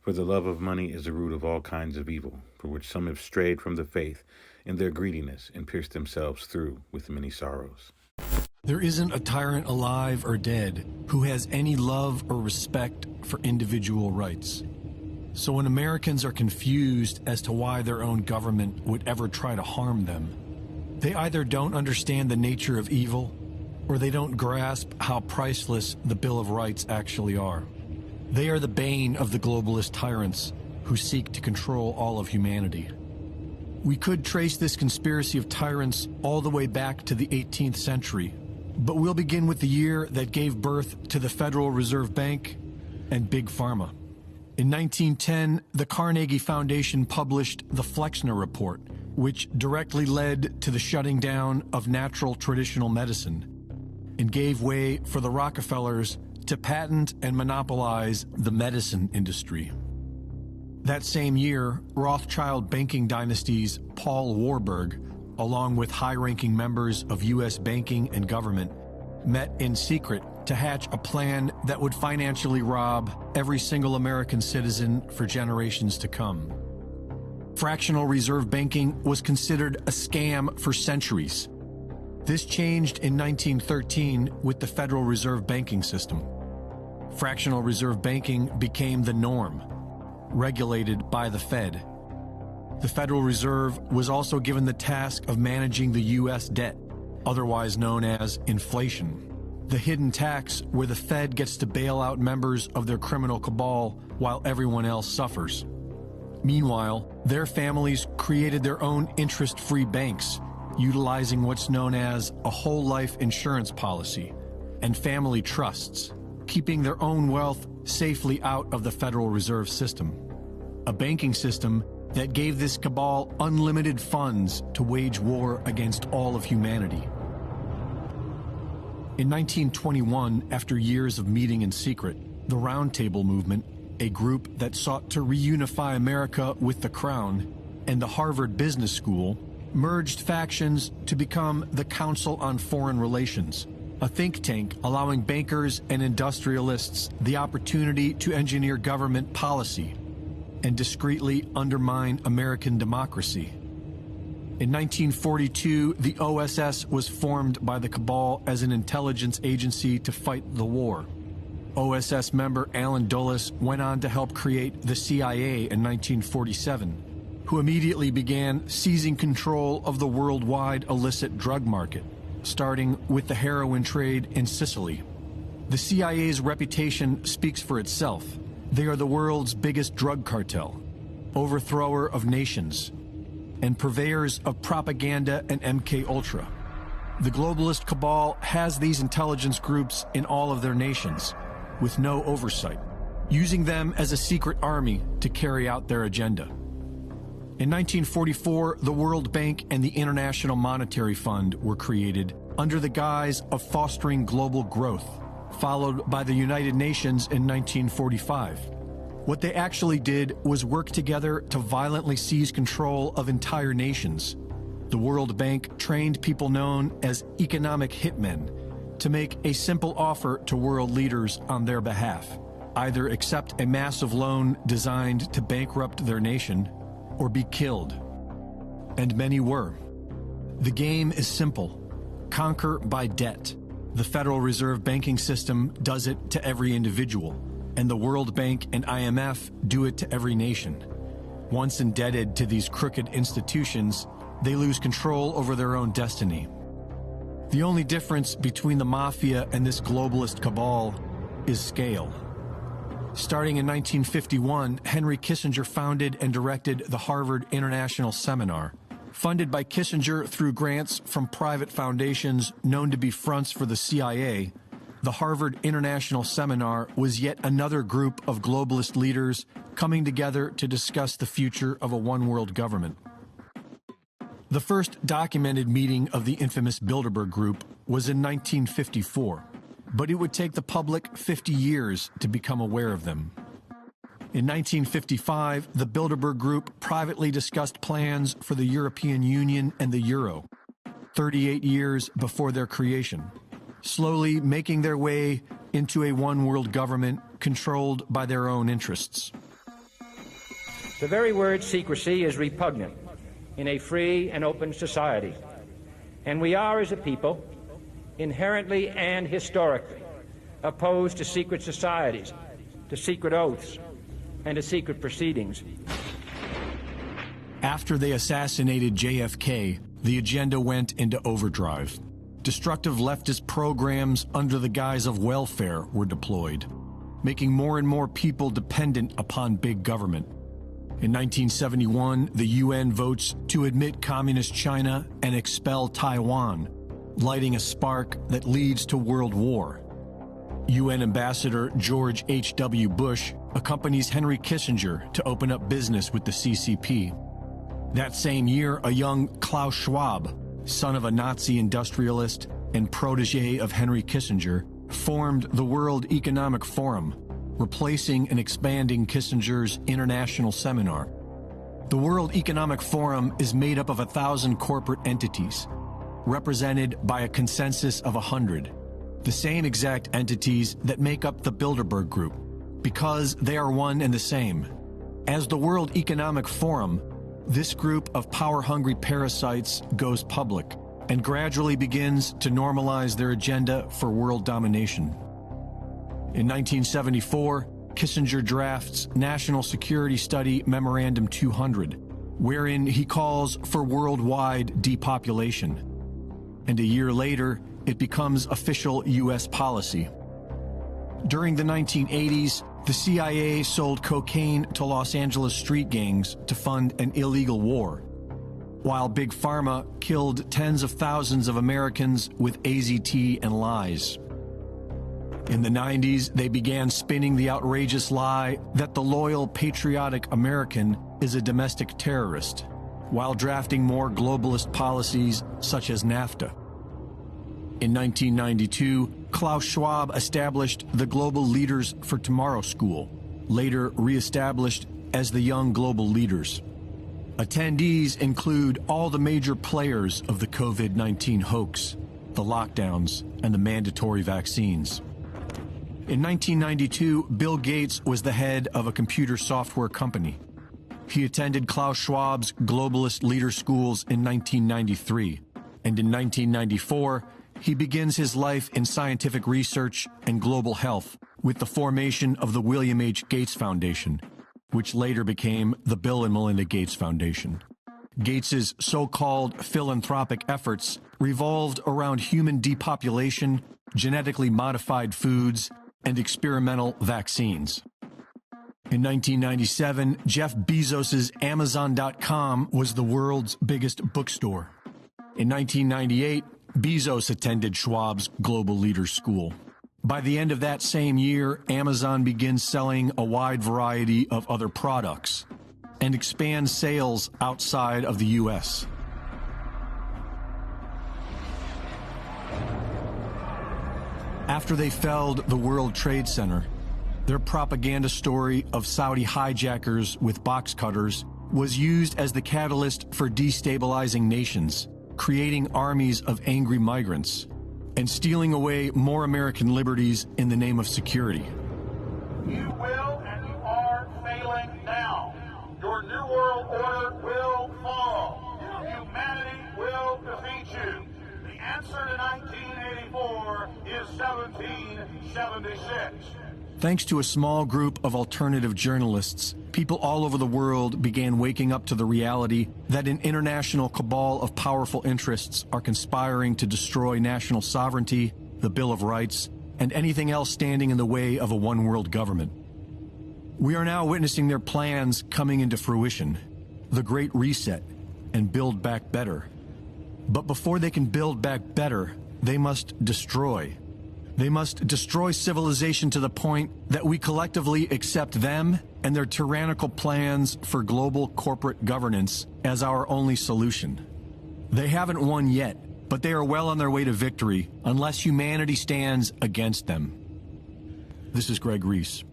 For the love of money is the root of all kinds of evil, for which some have strayed from the faith in their greediness and pierced themselves through with many sorrows. There isn't a tyrant alive or dead who has any love or respect for individual rights. So when Americans are confused as to why their own government would ever try to harm them, they either don't understand the nature of evil, or they don't grasp how priceless the Bill of Rights actually are. They are the bane of the globalist tyrants who seek to control all of humanity. We could trace this conspiracy of tyrants all the way back to the 18th century, but we'll begin with the year that gave birth to the Federal Reserve Bank and Big Pharma. In 1910, the Carnegie Foundation published the Flexner Report, which directly led to the shutting down of natural traditional medicine and gave way for the Rockefellers to patent and monopolize the medicine industry. That same year, Rothschild banking dynasty's Paul Warburg, along with high-ranking members of U.S. banking and government, met in secret to hatch a plan that would financially rob every single American citizen for generations to come. Fractional reserve banking was considered a scam for centuries. This changed in 1913 with the Federal Reserve Banking System. Fractional reserve banking became the norm, regulated by the Fed. The Federal Reserve was also given the task of managing the U.S. debt, otherwise known as inflation, the hidden tax where the Fed gets to bail out members of their criminal cabal while everyone else suffers. Meanwhile, their families created their own interest-free banks, utilizing what's known as a whole life insurance policy and family trusts, keeping their own wealth safely out of the Federal Reserve System, a banking system that gave this cabal unlimited funds to wage war against all of humanity. In 1921, after years of meeting in secret, the Round Table Movement, a group that sought to reunify America with the Crown, and the Harvard Business School, merged factions to become the Council on Foreign Relations, a think tank allowing bankers and industrialists the opportunity to engineer government policy and discreetly undermine American democracy. In 1942, the OSS was formed by the cabal as an intelligence agency to fight the war. OSS member Allen Dulles went on to help create the CIA in 1947, who immediately began seizing control of the worldwide illicit drug market, starting with the heroin trade in Sicily. The CIA's reputation speaks for itself. They are the world's biggest drug cartel, overthrower of nations, and purveyors of propaganda and MK Ultra. The globalist cabal has these intelligence groups in all of their nations, with no oversight, using them as a secret army to carry out their agenda. In 1944, the World Bank and the International Monetary Fund were created under the guise of fostering global growth, followed by the United Nations in 1945. What they actually did was work together to violently seize control of entire nations. The World Bank trained people known as economic hitmen to make a simple offer to world leaders on their behalf: either accept a massive loan designed to bankrupt their nation or be killed. And many were. The game is simple: conquer by debt. The Federal Reserve banking system does it to every individual, and the World Bank and IMF do it to every nation. Once indebted to these crooked institutions, they lose control over their own destiny. The only difference between the mafia and this globalist cabal is scale. Starting in 1951, Henry Kissinger founded and directed the Harvard International Seminar. Funded by Kissinger through grants from private foundations known to be fronts for the CIA, the Harvard International Seminar was yet another group of globalist leaders coming together to discuss the future of a one-world government. The first documented meeting of the infamous Bilderberg Group was in 1954, but it would take the public 50 years to become aware of them. In 1955, the Bilderberg Group privately discussed plans for the European Union and the Euro, 38 years before their creation, slowly making their way into a one-world government controlled by their own interests. The very word secrecy is repugnant in a free and open society, and we are, as a people, inherently and historically opposed to secret societies, to secret oaths, and to secret proceedings. After they assassinated JFK, the agenda went into overdrive. Destructive leftist programs under the guise of welfare were deployed, making more and more people dependent upon big government. In 1971, the UN votes to admit Communist China and expel Taiwan, lighting a spark that leads to World War. UN Ambassador George H.W. Bush accompanies Henry Kissinger to open up business with the CCP. That same year, a young Klaus Schwab, son of a Nazi industrialist and protege of Henry Kissinger, formed the World Economic Forum, replacing and expanding Kissinger's International Seminar. The World Economic Forum is made up of 1,000 corporate entities, represented by a consensus of 100, the same exact entities that make up the Bilderberg Group, because they are one and the same. As the World Economic Forum, this group of power-hungry parasites goes public and gradually begins to normalize their agenda for world domination. In 1974, Kissinger drafts National Security Study Memorandum 200, wherein he calls for worldwide depopulation. And a year later, it becomes official U.S. policy. During the 1980s, the CIA sold cocaine to Los Angeles street gangs to fund an illegal war, while Big Pharma killed tens of thousands of Americans with AZT and lies. In the 90s, they began spinning the outrageous lie that the loyal, patriotic American is a domestic terrorist, while drafting more globalist policies such as NAFTA. In 1992, Klaus Schwab established the Global Leaders for Tomorrow School, later re-established as the Young Global Leaders. Attendees include all the major players of the COVID-19 hoax, the lockdowns, and the mandatory vaccines. In 1992, Bill Gates was the head of a computer software company. He attended Klaus Schwab's Globalist Leader Schools in 1993, and in 1994, he begins his life in scientific research and global health with the formation of the William H. Gates Foundation, which later became the Bill and Melinda Gates Foundation. Gates's so-called philanthropic efforts revolved around human depopulation, genetically modified foods, and experimental vaccines. In 1997, Jeff Bezos's Amazon.com was the world's biggest bookstore. In 1998, Bezos attended Schwab's Global Leaders School. By the end of that same year, Amazon begins selling a wide variety of other products and expands sales outside of the U.S. After they felled the World Trade Center, their propaganda story of Saudi hijackers with box cutters was used as the catalyst for destabilizing nations, creating armies of angry migrants, and stealing away more American liberties in the name of security. You will and you are failing now. Your New World Order will fall. Humanity will defeat you. The answer to 1984 is 1776. Thanks to a small group of alternative journalists, people all over the world began waking up to the reality that an international cabal of powerful interests are conspiring to destroy national sovereignty, the Bill of Rights, and anything else standing in the way of a one-world government. We are now witnessing their plans coming into fruition, the Great Reset, and Build Back Better. But before they can build back better, they must destroy. They must destroy civilization to the point that we collectively accept them and their tyrannical plans for global corporate governance as our only solution. They haven't won yet, but they are well on their way to victory unless humanity stands against them. This is Greg Reese.